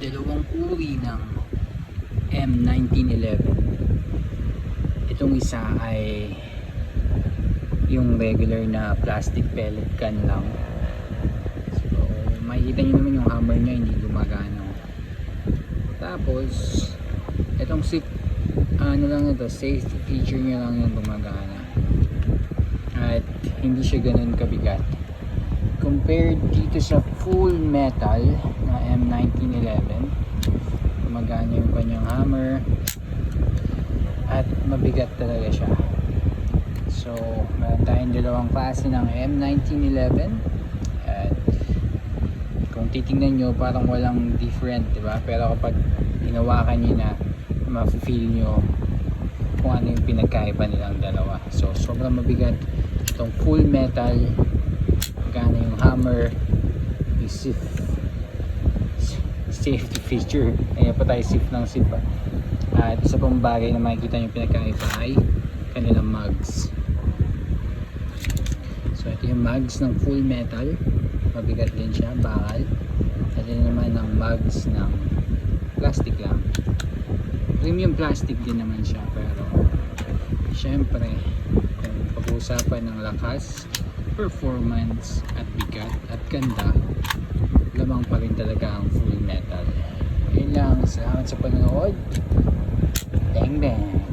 dalawang uri ng M1911. Itong isa ay yung regular na plastic pellet can lang. So makikita nyo naman yung hammer nya hindi gumagana. Tapos itong ano lang ito, safety feature nya lang yung gumagana at hindi siya ganun kabigat compared dito sa full metal na M1911. Gumagana yung kanyang hammer at mabigat talaga siya. So meron tayong dalawang klase ng M1911 at kung titingnan nyo parang walang different, diba? Pero kapag hinawakan nyo na, ma-feel nyo kung ano yung pinagkaiba nilang dalawa. So sobrang mabigat itong full metal, gana yung hammer, yung safety feature, ayan pa tayo sip ng sip pa. At isa pang bagay na makikita nyo pinagkaiba ay kanilang mugs. So ito yung mugs ng full metal, mabigat din siya, bakal. At yun naman ng mugs ng plastic lang, premium plastic din naman siya. Pero syempre kung pag-uusapan ng lakas, performance at bigat at ganda, lamang pa rin talaga ang full metal. Yun lang, salamat sa panonood. Bang bang.